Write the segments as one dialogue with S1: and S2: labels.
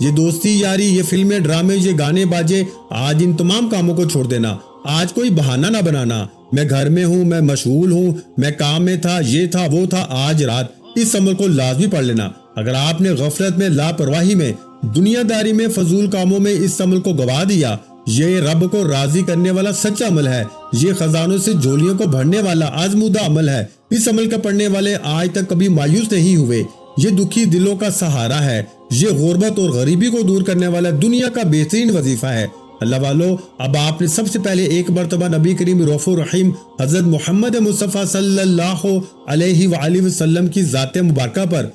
S1: یہ دوستی یاری، یہ فلمیں ڈرامے، یہ گانے باجے، آج ان تمام کاموں کو چھوڑ دینا۔ آج کوئی بہانہ نہ بنانا، میں گھر میں ہوں، میں مشغول ہوں، میں کام میں تھا، یہ تھا وہ تھا۔ آج رات اس عمل کو لازمی پڑھ لینا۔ اگر آپ نے غفلت میں، لاپرواہی میں، دنیا داری میں، فضول کاموں میں اس عمل کو گوا دیا، یہ رب کو راضی کرنے والا سچا عمل ہے، یہ خزانوں سے جھولیوں کو بھرنے والا آزمودہ عمل ہے۔ اس عمل کا پڑھنے والے آج تک کبھی مایوس نہیں ہوئے۔ یہ دکھی دلوں کا سہارا ہے، یہ غربت اور غریبی کو دور کرنے والا دنیا کا بہترین وظیفہ ہے۔ اللہ والو، اب آپ نے سب سے پہلے ایک مرتبہ نبی کریم رؤوف الرحیم حضرت محمد مصطفیٰ صلی اللہ علیہ وآلہ وسلم کی ذات مبارکہ پر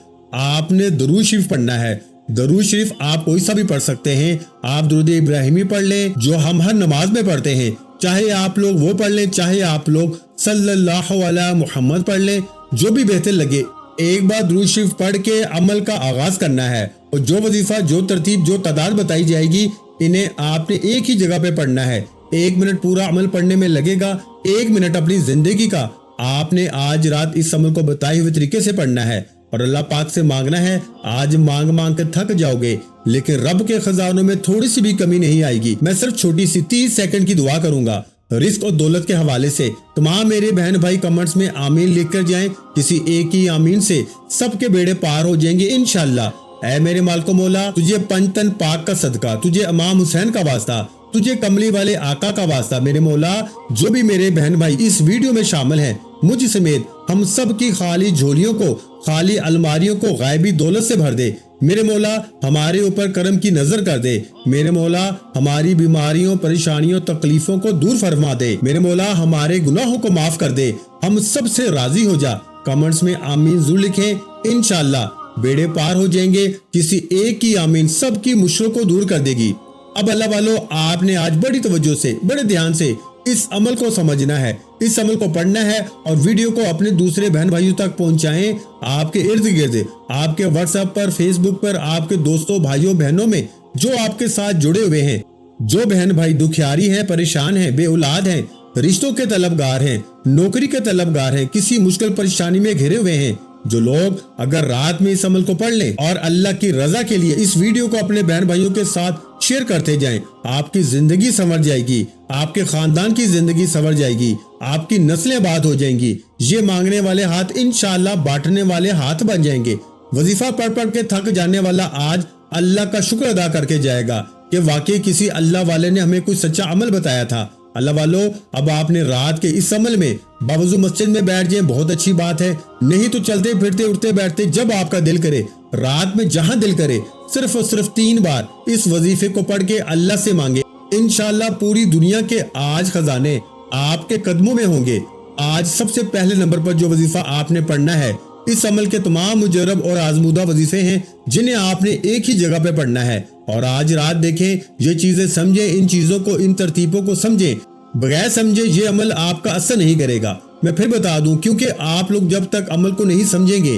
S1: آپ نے درود شریف پڑھنا ہے۔ درود شریف آپ کوئی سا بھی پڑھ سکتے ہیں۔ آپ درود ابراہیمی پڑھ لیں جو ہم ہر نماز میں پڑھتے ہیں، چاہے آپ لوگ وہ پڑھ لیں، چاہے آپ لوگ صلی اللہ علیہ محمد پڑھ لیں، جو بھی بہتر لگے۔ ایک بار درود شریف پڑھ کے عمل کا آغاز کرنا ہے، اور جو وظیفہ، جو ترتیب، جو تعداد بتائی جائے گی، انہیں آپ نے ایک ہی جگہ پہ پڑھنا ہے۔ 1 منٹ پورا عمل پڑھنے میں لگے گا، 1 منٹ اپنی زندگی کا آپ نے آج رات اس عمل کو بتائے ہوئے طریقے سے پڑھنا ہے، اور اللہ پاک سے مانگنا ہے۔ آج مانگ مانگ کر تھک جاؤ گے، لیکن رب کے خزانوں میں تھوڑی سی بھی کمی نہیں آئے گی۔ میں صرف چھوٹی سی 30 سیکنڈ کی دعا کروں گا رزق اور دولت کے حوالے سے۔ تمام میرے بہن بھائی کمنٹس میں آمین لکھ کر جائیں، کسی ایک ہی آمین سے سب کے بیڑے پار ہو جائیں گے انشاءاللہ۔ اے میرے مالک و مولا، تجھے پنجتن پاک کا صدقہ، تجھے امام حسین کا واسطہ، تجھے کملی والے آقا کا واسطہ، میرے مولا جو بھی میرے بہن بھائی اس ویڈیو میں شامل ہیں، مجھ سمیت ہم سب کی خالی جھولیوں کو، خالی الماریوں کو غائبی دولت سے بھر دے۔ میرے مولا ہمارے اوپر کرم کی نظر کر دے۔ میرے مولا ہماری بیماریوں، پریشانیوں، تکلیفوں کو دور فرما دے۔ میرے مولا ہمارے گناہوں کو معاف کر دے، ہم سب سے راضی ہو جا۔ کمنٹس میں آمین ضرور لکھیں، انشاءاللہ بیڑے پار ہو جائیں گے۔ کسی ایک کی آمین سب کی مشکلوں کو دور کر دے گی۔ اب اللہ والو، آپ نے آج بڑی توجہ سے، بڑے دھیان سے اس عمل کو سمجھنا ہے، اس عمل کو پڑھنا ہے، اور ویڈیو کو اپنے دوسرے بہن بھائیوں تک پہنچائیں۔ آپ کے ارد گرد، آپ کے واٹس ایپ پر، فیس بک پر، آپ کے دوستوں، بھائیوں، بہنوں میں جو آپ کے ساتھ جڑے ہوئے ہیں، جو بہن بھائی دکھیاری ہیں، پریشان ہیں، بے اولاد ہیں، رشتوں کے طلبگار ہیں، نوکری کے طلبگار ہیں، کسی مشکل پریشانی میں گھرے ہوئے ہیں، جو لوگ اگر رات میں اس عمل کو پڑھ لیں اور اللہ کی رضا کے لیے اس ویڈیو کو اپنے بہن بھائیوں کے ساتھ شیئر کرتے جائیں، آپ کی زندگی سنور جائے گی، آپ کے خاندان کی زندگی سنور جائے گی، آپ کی نسلیں آباد ہو جائیں گی۔ یہ مانگنے والے ہاتھ انشاءاللہ بانٹنے والے ہاتھ بن جائیں گے۔ وظیفہ پڑھ پڑھ کے تھک جانے والا آج اللہ کا شکر ادا کر کے جائے گا کہ واقعی کسی اللہ والے نے ہمیں کوئی سچا عمل بتایا تھا۔ اللہ والو، اب آپ نے رات کے اس عمل میں باوضو مسجد میں بیٹھ جائیں، بہت اچھی بات ہے، نہیں تو چلتے پھرتے، اٹھتے بیٹھتے، جب آپ کا دل کرے، رات میں جہاں دل کرے، صرف اور صرف 3 بار اس وظیفے کو پڑھ کے اللہ سے مانگے۔ انشاءاللہ پوری دنیا کے آج خزانے آپ کے قدموں میں ہوں گے۔ آج سب سے پہلے نمبر پر جو وظیفہ آپ نے پڑھنا ہے، اس عمل کے تمام مجرب اور آزمودہ وظیفے ہیں جنہیں آپ نے ایک ہی جگہ پہ پڑھنا ہے، اور آج رات دیکھیں، یہ چیزیں سمجھیں، ان چیزوں کو، ان ترتیبوں کو سمجھیں۔ بغیر سمجھے یہ عمل آپ کا اثر نہیں کرے گا۔ میں پھر بتا دوں، کیونکہ آپ لوگ جب تک عمل کو نہیں سمجھیں گے،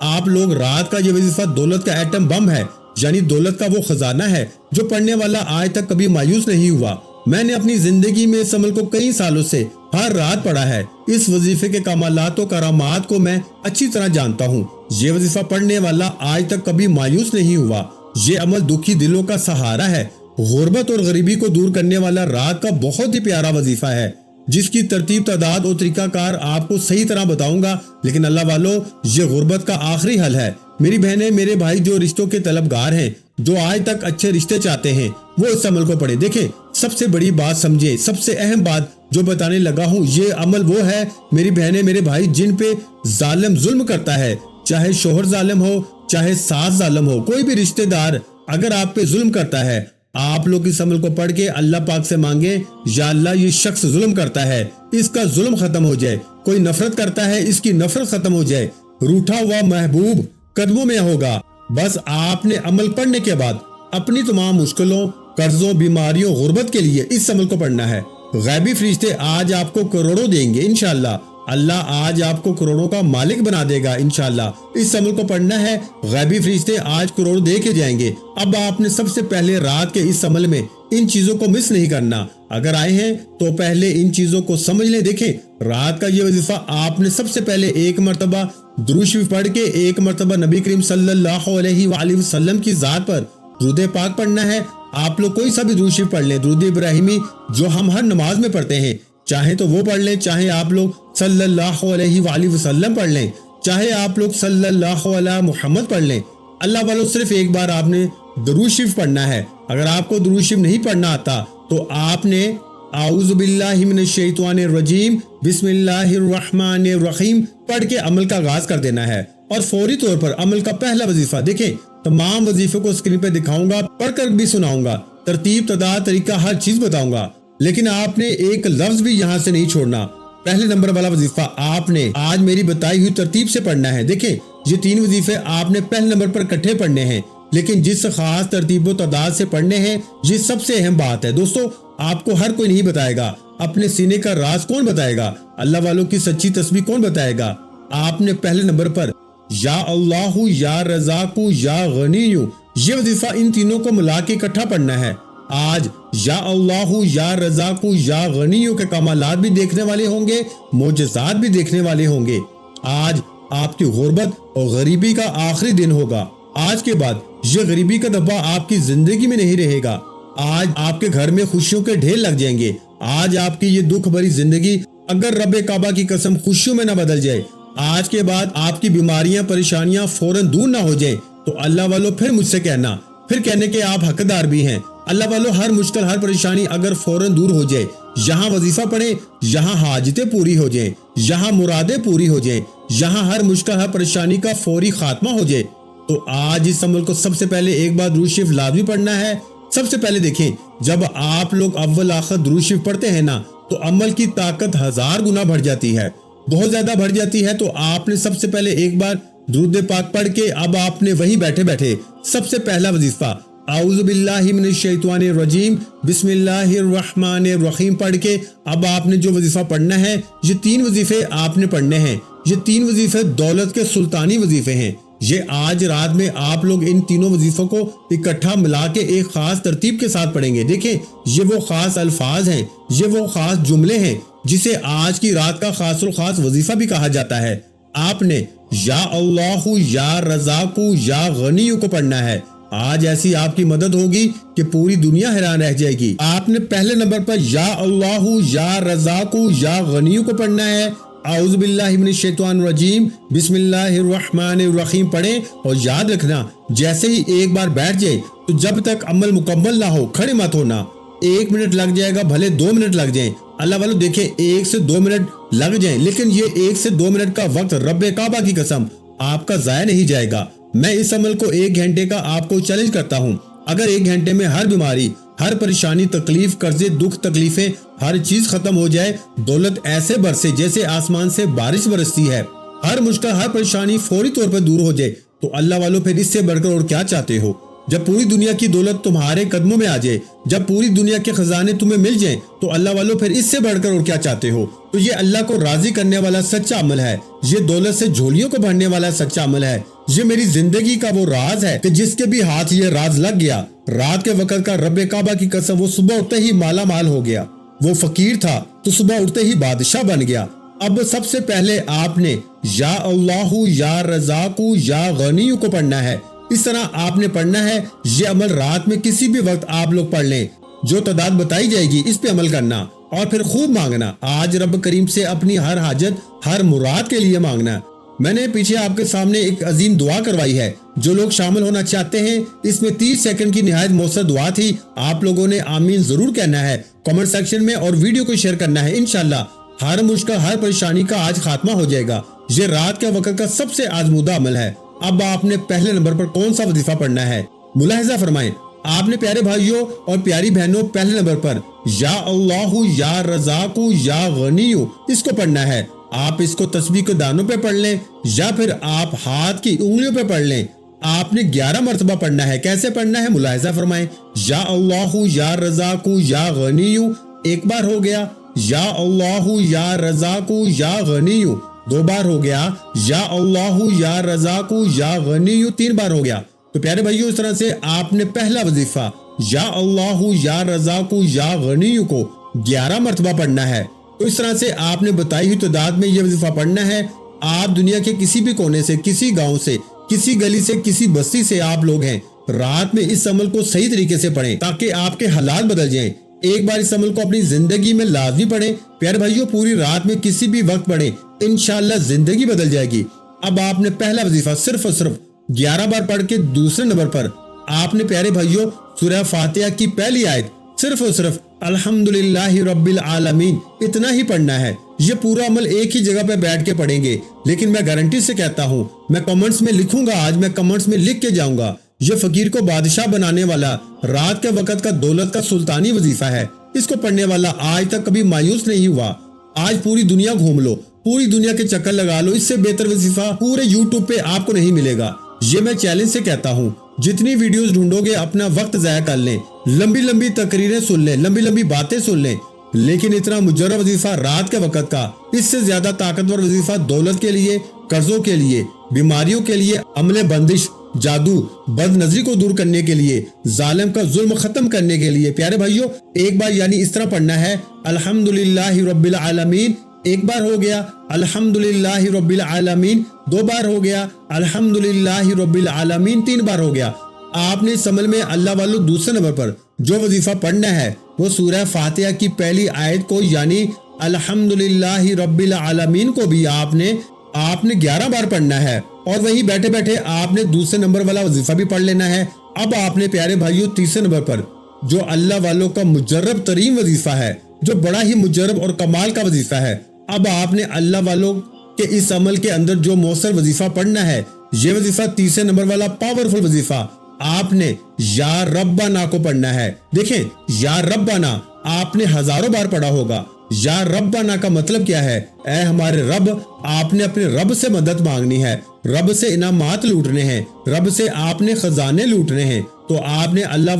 S1: آپ لوگ رات کا یہ وظیفہ دولت کا ایٹم بم ہے، یعنی دولت کا وہ خزانہ ہے جو پڑھنے والا آج تک کبھی مایوس نہیں ہوا۔ میں نے اپنی زندگی میں اس عمل کو کئی سالوں سے ہر رات پڑھا ہے۔ اس وظیفے کے کمالات و کرامات کو میں اچھی طرح جانتا ہوں۔ یہ وظیفہ پڑھنے والا آج تک کبھی مایوس نہیں ہوا۔ یہ عمل دکھی دلوں کا سہارا ہے، غربت اور غریبی کو دور کرنے والا رات کا بہت ہی پیارا وظیفہ ہے، جس کی ترتیب، تعداد اور طریقہ کار آپ کو صحیح طرح بتاؤں گا۔ لیکن اللہ والو، یہ غربت کا آخری حل ہے۔ میری بہنیں، میرے بھائی جو رشتوں کے طلبگار ہیں، جو آج تک اچھے رشتے چاہتے ہیں، وہ اس عمل کو پڑھیں۔ دیکھیں، سب سے بڑی بات سمجھیں، سب سے اہم بات جو بتانے لگا ہوں، یہ عمل وہ ہے میری بہنیں، میرے بھائی، جن پہ ظالم ظلم کرتا ہے، چاہے شوہر ظالم ہو، چاہے ساس ظالم ہو، کوئی بھی رشتہ دار اگر آپ پہ ظلم کرتا ہے، آپ لوگ اس عمل کو پڑھ کے اللہ پاک سے مانگیں، یا اللہ یہ شخص ظلم کرتا ہے، اس کا ظلم ختم ہو جائے، کوئی نفرت کرتا ہے، اس کی نفرت ختم ہو جائے، روٹھا ہوا محبوب قدموں میں ہوگا۔ بس آپ نے عمل پڑھنے کے بعد اپنی تمام مشکلوں، قرضوں، بیماریوں، غربت کے لیے اس عمل کو پڑھنا ہے۔ غیبی فرشتے آج آپ کو کروڑوں دیں گے انشاءاللہ۔ اللہ آج آپ کو کروڑوں کا مالک بنا دے گا انشاءاللہ۔ اس عمل کو پڑھنا ہے، غیبی فرشتے آج کروڑ دے کے جائیں گے۔ اب آپ نے سب سے پہلے رات کے اس عمل میں ان چیزوں کو مس نہیں کرنا۔ اگر آئے ہیں تو پہلے ان چیزوں کو سمجھ لیں۔ دیکھیں، رات کا یہ وظیفہ آپ نے سب سے پہلے 1 مرتبہ درود شریف پڑھ کے، 1 مرتبہ نبی کریم صلی اللہ علیہ وآلہ وسلم کی ذات پر درود پاک پڑھنا ہے، آپ لوگ کوئی سا بھی درود شریف پڑھ لیں، درود ابراہیمی جو ہم ہر نماز میں پڑھتے ہیں، چاہے تو وہ پڑھ لیں، چاہے آپ لوگ صلی اللہ علیہ وآلہ وسلم پڑھ لیں، چاہے آپ لوگ صلی اللہ علیہ محمد پڑھ لیں۔ اللہ والوں صرف ایک بار آپ نے درود شریف پڑھنا ہے۔ اگر آپ کو درود شریف نہیں پڑھنا آتا تو آپ نے اعوذ باللہ من الشیطان الرجیم بسم اللہ الرحمن الرحیم پڑھ کے عمل کا آغاز کر دینا ہے، اور فوری طور پر عمل کا پہلا وظیفہ دیکھیں، تمام وظیفے کو اسکرین پہ دکھاؤں گا، پڑھ کر بھی سناؤں گا، ترتیب تعداد طریقہ ہر چیز بتاؤں گا، لیکن آپ نے ایک لفظ بھی یہاں سے نہیں چھوڑنا۔ پہلے نمبر والا وظیفہ آپ نے آج میری بتائی ہوئی ترتیب سے پڑھنا ہے۔ دیکھیں، یہ 3 وظیفے آپ نے پہلے نمبر پر اکٹھے پڑھنے ہیں، لیکن جس خاص ترتیب و تعداد سے پڑھنے ہیں، یہ سب سے اہم بات ہے۔ دوستو، آپ کو ہر کوئی نہیں بتائے گا، اپنے سینے کا راز کون بتائے گا؟ اللہ والوں کی سچی تسبیح کون بتائے گا؟ آپ نے پہلے نمبر پر یا اللہ یا رزاق یا غنی یہ وظیفہ ان تینوں کو ملا کے اکٹھا پڑھنا ہے۔ آج یا اللہ یا رزاق یا غنی کے کمالات بھی دیکھنے والے ہوں گے، معجزات بھی دیکھنے والے ہوں گے۔ آج آپ کی غربت اور غریبی کا آخری دن ہوگا۔ آج کے بعد یہ غریبی کا دبا آپ کی زندگی میں نہیں رہے گا۔ آج آپ کے گھر میں خوشیوں کے ڈھیر لگ جائیں گے۔ آج آپ کی یہ دکھ بھری زندگی اگر رب کعبہ کی قسم خوشیوں میں نہ بدل جائے، آج کے بعد آپ کی بیماریاں پریشانیاں فوراً دور نہ ہو جائیں، تو اللہ والوں پھر مجھ سے کہنا، پھر کہنے کے آپ حقدار بھی ہیں۔ اللہ والوں ہر مشکل ہر پریشانی اگر فوراً دور ہو جائے، یہاں وظیفہ پڑھیں، یہاں حاجتیں پوری ہو جائیں، یہاں مرادیں پوری ہو جائیں، یہاں ہر مشکل ہر پریشانی کا فوری خاتمہ ہو جائے، تو آج اس عمل کو سب سے پہلے ایک بار درود شریف لازمی پڑھنا ہے۔ سب سے پہلے دیکھیں، جب آپ لوگ اول آخر درود شریف پڑھتے ہیں نا، تو عمل کی طاقت 1000 گنا بڑھ جاتی ہے، بہت زیادہ بڑھ جاتی ہے۔ تو آپ نے سب سے پہلے ایک بار درود پاک پڑھ کے اب آپ نے وہیں بیٹھے بیٹھے سب سے پہلا وظیفہ اعوذ باللہ من الشیطان الرجیم بسم اللہ الرحمن الرحیم پڑھ کے اب آپ نے جو وظیفہ پڑھنا ہے، یہ 3 وظیفے آپ نے پڑھنے ہیں۔ یہ 3 وظیفے دولت کے سلطانی وظیفے ہیں۔ یہ آج رات میں آپ لوگ ان تینوں وظیفوں کو اکٹھا ملا کے ایک خاص ترتیب کے ساتھ پڑھیں گے۔ دیکھیں، یہ وہ خاص الفاظ ہیں، یہ وہ خاص جملے ہیں جسے آج کی رات کا خاص الخاص وظیفہ بھی کہا جاتا ہے۔ آپ نے یا اللہ یا رزاق یا غنی کو پڑھنا ہے۔ آج ایسی آپ کی مدد ہوگی کہ پوری دنیا حیران رہ جائے گی۔ آپ نے پہلے نمبر پر یا اللہ یا رزاق یا غنی کو پڑھنا ہے۔ اعوذ باللہ من الشیطان الرجیم بسم اللہ الرحمن الرحیم پڑھیں، اور یاد رکھنا، جیسے ہی ایک بار بیٹھ جائے تو جب تک عمل مکمل نہ ہو کھڑے مت ہونا۔ 1 منٹ لگ جائے گا، بھلے 2 منٹ لگ جائیں، اللہ والوں دیکھیں 1 سے 2 منٹ لگ جائیں، لیکن یہ 1 سے 2 منٹ کا وقت رب کعبہ کی قسم آپ کا ضائع نہیں جائے گا۔ میں اس عمل کو 1 گھنٹے کا آپ کو چیلنج کرتا ہوں۔ اگر 1 گھنٹے میں ہر بیماری، ہر پریشانی، تکلیف، قرضے، دکھ، تکلیفیں، ہر چیز ختم ہو جائے، دولت ایسے برسے جیسے آسمان سے بارش برستی ہے، ہر مشکل ہر پریشانی فوری طور پر دور ہو جائے، تو اللہ والوں پھر اس سے بڑھ کر اور کیا چاہتے ہو؟ جب پوری دنیا کی دولت تمہارے قدموں میں آ جائے، جب پوری دنیا کے خزانے تمہیں مل جائیں، تو اللہ والوں پھر اس سے بڑھ کر اور کیا چاہتے ہو؟ تو یہ اللہ کو راضی کرنے والا سچا عمل ہے، یہ دولت سے جھولیوں کو بھرنے والا سچا عمل ہے، یہ میری زندگی کا وہ راز ہے کہ جس کے بھی ہاتھ یہ راز لگ گیا، رات کے وقت کا رب کعبہ کی قسم وہ صبح اٹھتے ہی مالا مال ہو گیا، وہ فقیر تھا تو صبح اٹھتے ہی بادشاہ بن گیا۔ اب سب سے پہلے آپ نے یا اللہ یا رزاق یا غنی کو پڑھنا ہے۔ اس طرح آپ نے پڑھنا ہے۔ یہ عمل رات میں کسی بھی وقت آپ لوگ پڑھ لیں، جو تعداد بتائی جائے گی اس پہ عمل کرنا، اور پھر خوب مانگنا۔ آج رب کریم سے اپنی ہر حاجت، ہر مراد کے لیے مانگنا۔ میں نے پیچھے آپ کے سامنے ایک عظیم دعا کروائی ہے، جو لوگ شامل ہونا چاہتے ہیں، اس میں 30 سیکنڈ کی نہایت مؤثر دعا تھی۔ آپ لوگوں نے آمین ضرور کہنا ہے کمنٹ سیکشن میں، اور ویڈیو کو شیئر کرنا ہے۔ انشاءاللہ ہر مشکل ہر پریشانی کا آج خاتمہ ہو جائے گا۔ یہ رات کے وقت کا سب سے آزمودہ عمل ہے۔ اب آپ نے پہلے نمبر پر کون سا وظیفہ پڑھنا ہے؟ ملاحظہ فرمائیں، آپ نے پیارے بھائیوں اور پیاری بہنوں پہلے نمبر پر یا اللہ یا رزاق یا غنی اس کو پڑھنا ہے۔ آپ اس کو تسبیح کے دانوں پہ پڑھ لیں، یا پھر آپ ہاتھ کی انگلیوں پہ پڑھ لیں۔ آپ نے 11 مرتبہ پڑھنا ہے۔ کیسے پڑھنا ہے ملاحظہ فرمائیں، یا اللہ یا رزاق یا غنی ایک بار ہو گیا، یا اللہ یا رزاق یا غنی 2 بار ہو گیا، یا اللہ یا رزاق یا غنی 3 بار ہو گیا۔ تو پیارے بھائیوں، اس طرح سے آپ نے پہلا وظیفہ یا اللہ یا رزاق یا غنی کو 11 مرتبہ پڑھنا ہے۔ تو اس طرح سے آپ نے بتائی ہوئی تعداد میں یہ وظیفہ پڑھنا ہے۔ آپ دنیا کے کسی بھی کونے سے، کسی گاؤں سے، کسی گلی سے، کسی بستی سے آپ لوگ ہیں، رات میں اس عمل کو صحیح طریقے سے پڑھیں تاکہ آپ کے حالات بدل جائیں۔ ایک بار اس عمل کو اپنی زندگی میں لازمی پڑھیں۔ پیارے بھائیوں، پوری رات میں کسی بھی وقت پڑھیں، انشاءاللہ زندگی بدل جائے گی۔ اب آپ نے پہلا وظیفہ صرف اور صرف 11 بار پڑھ کے دوسرے نمبر پر آپ نے پیارے بھائیوں سورہ فاتحہ کی پہلی آیت صرف اور صرف الحمدللہ رب العالمین اتنا ہی پڑھنا ہے۔ یہ پورا عمل ایک ہی جگہ پہ بیٹھ کے پڑھیں گے، لیکن میں گارنٹی سے کہتا ہوں، میں کمنٹس میں لکھوں گا، آج میں کمنٹس میں لکھ کے جاؤں گا، یہ فقیر کو بادشاہ بنانے والا رات کے وقت کا دولت کا سلطانی وظیفہ ہے۔ اس کو پڑھنے والا آج تک کبھی مایوس نہیں ہوا۔ آج پوری دنیا گھوم لو، پوری دنیا کے چکر لگا لو، اس سے بہتر وظیفہ پورے یوٹیوب پہ آپ کو نہیں ملے گا۔ یہ میں چیلنج سے کہتا ہوں، جتنی ویڈیوز ڈھونڈو گے اپنا وقت ضائع کر لیں، لمبی لمبی تقریریں سن لیں، لمبی لمبی باتیں سن لیں، لیکن اتنا مجرب وظیفہ رات کے وقت کا، اس سے زیادہ طاقتور وظیفہ دولت کے لیے، قرضوں کے لیے، بیماریوں کے لیے، عمل بندش، جادو، بد نظری کو دور کرنے کے لیے، ظالم کا ظلم ختم کرنے کے لیے۔ پیارے بھائیوں، ایک بار یعنی اس طرح پڑھنا ہے الحمدللہ رب العالمین، ایک بار ہو گیا الحمدللہ رب العالمین، 2 بار ہو گیا الحمدللہ رب العالمین، 3 بار ہو گیا۔ آپ نے اس عمل میں اللہ والو دوسرے نمبر پر جو وظیفہ پڑھنا ہے وہ سورہ فاتحہ کی پہلی آیت کو یعنی الحمدللہ رب العالمین کو بھی آپ نے 11 بار پڑھنا ہے، اور وہی بیٹھے بیٹھے آپ نے دوسرے نمبر والا وظیفہ بھی پڑھ لینا ہے۔ اب آپ نے پیارے بھائیوں تیسرے نمبر پر جو اللہ والوں کا مجرب ترین وظیفہ ہے، جو بڑا ہی مجرب اور کمال کا وظیفہ ہے، اب آپ نے اللہ والوں کے اس عمل کے اندر جو مؤثر وظیفہ پڑھنا ہے، یہ وظیفہ تیسرے نمبر والا پاورفل وظیفہ آپ نے یا ربنا کو پڑھنا ہے۔ دیکھیں، یا ربنا آپ نے ہزاروں بار پڑھا ہوگا۔ یا ربنا کا مطلب کیا ہے؟ اے ہمارے رب، آپ نے اپنے رب سے مدد مانگنی ہے، رب سے انعامات لوٹنے ہیں، رب سے آپ نے خزانے لوٹنے ہیں، تو آپ نے اللہ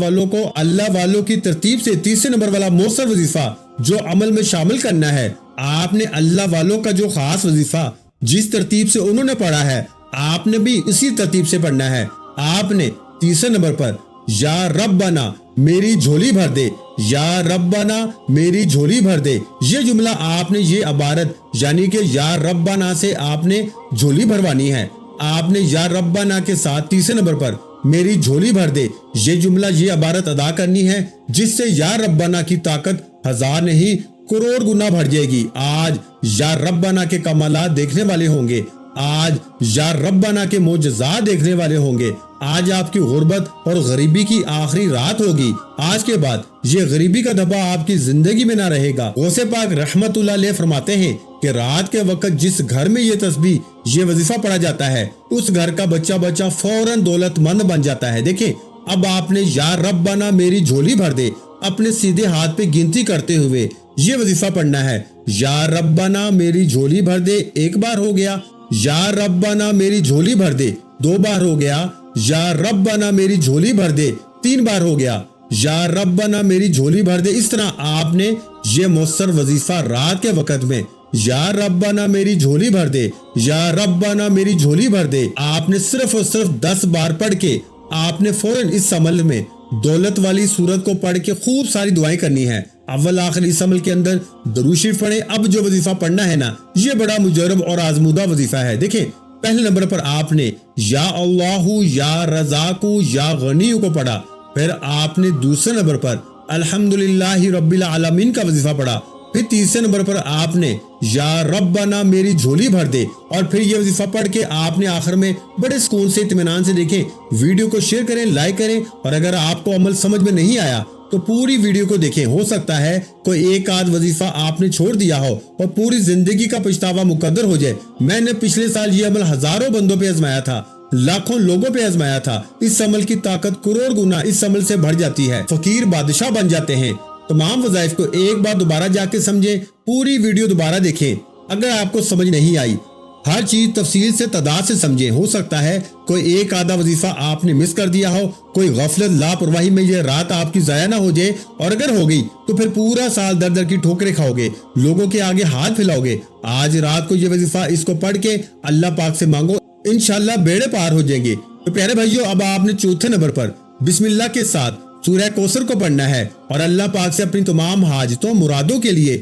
S1: والوں کی ترتیب سے تیسرے نمبر والا مؤثر وظیفہ جو عمل میں شامل کرنا ہے۔ آپ نے اللہ والوں کا جو خاص وظیفہ جس ترتیب سے انہوں نے پڑھا ہے، آپ نے بھی اسی ترتیب سے پڑھنا ہے۔ آپ نے تیسرے نمبر پر یا ربنا میری جھولی بھر دے، یا ربنا میری جھولی بھر دے، یہ جملہ آپ نے، یہ عبارت یعنی کہ یا ربنا سے آپ نے جھولی بھروانی ہے۔ آپ نے یا ربنا کے ساتھ تیسرے نمبر پر میری جھولی بھر دے، یہ جملہ، یہ عبارت ادا کرنی ہے، جس سے یا ربنا کی طاقت 1000 نہیں کروڑ گنا بڑھ جائے گی۔ آج یا ربنا کے کمالات دیکھنے والے ہوں گے، آج یا ربنا کے معجزات دیکھنے والے ہوں گے۔ آج آپ کی غربت اور غریبی کی آخری رات ہوگی۔ آج کے بعد یہ غریبی کا دھبا آپ کی زندگی میں نہ رہے گا۔ غوث پاک رحمت اللہ علیہ فرماتے ہیں کہ رات کے وقت جس گھر میں یہ تسبیح، یہ وظیفہ پڑھا جاتا ہے، اس گھر کا بچہ فوراً دولت مند بن جاتا ہے۔ دیکھیں، اب آپ نے یا ربنا میری جھولی بھر دے اپنے سیدھے ہاتھ پہ گنتی کرتے ہوئے یہ وظیفہ پڑھنا ہے۔ یا ربنا میری جھولی بھر دے، 1 بار ہو گیا۔ یا ربنا میری جھولی بھر دے، 2 بار ہو گیا۔ یا ربنا میری جھولی بھر دے، 3 بار ہو گیا۔ یا ربنا میری جھولی بھر دے۔ اس طرح آپ نے یہ مؤثر وظیفہ رات کے وقت میں یا ربنا میری جھولی بھر دے، یا ربنا میری جھولی بھر دے، آپ نے صرف اور صرف 10 بار پڑھ کے آپ نے فوراً اس عمل میں دولت والی سورت کو پڑھ کے خوب ساری دعائیں کرنی ہے۔ اول آخر اس عمل کے اندر درود شریف پڑھیں۔ اب جو وظیفہ پڑھنا ہے نا، یہ بڑا مجرب اور آزمودہ وظیفہ ہے۔ دیکھیں، پہلے نمبر پر آپ نے یا اللہ یا رزاق یا غنی کو پڑھا، پھر آپ نے دوسرے نمبر پر الحمدللہ رب العالمین کا وظیفہ پڑھا، پھر تیسرے نمبر پر آپ نے یا ربنا میری جھولی بھر دے، اور پھر یہ وظیفہ پڑھ کے آپ نے آخر میں بڑے سکون سے، اطمینان سے، دیکھیں ویڈیو کو شیئر کریں، لائک کریں، اور اگر آپ کو عمل سمجھ میں نہیں آیا تو پوری ویڈیو کو دیکھیں۔ ہو سکتا ہے کوئی ایک آدھ وظیفہ آپ نے چھوڑ دیا ہو اور پوری زندگی کا پچھتاوا مقدر ہو جائے۔ میں نے پچھلے سال یہ عمل ہزاروں بندوں پہ آزمایا تھا، لاکھوں لوگوں پہ آزمایا تھا۔ اس عمل کی طاقت کروڑ گنا اس عمل سے بڑھ جاتی ہے۔ فقیر بادشاہ بن جاتے ہیں۔ تمام وظائف کو ایک بار دوبارہ جا کے سمجھیں، پوری ویڈیو دوبارہ دیکھیں۔ اگر آپ کو سمجھ نہیں آئی، ہر چیز تفصیل سے تعداد سے سمجھیں۔ ہو سکتا ہے کوئی ایک آدھا وظیفہ آپ نے مس کر دیا ہو، کوئی غفلت لاپرواہی میں یہ رات آپ کی ضائع نہ ہو جائے، اور اگر ہو گئی تو پھر پورا سال در در کی ٹھوکریں کھاؤ گے، لوگوں کے آگے ہاتھ پھیلاؤ گے۔ آج رات کو یہ وظیفہ اس کو پڑھ کے اللہ پاک سے مانگو، انشاءاللہ بیڑے پار ہو جائیں گے۔ تو پیارے بھائیوں، اب آپ نے چوتھے نمبر پر بسم اللہ کے ساتھ سورہ کوثر کو پڑھنا ہے، اور اللہ پاک سے اپنی تمام حاجتوں مرادوں کے لیے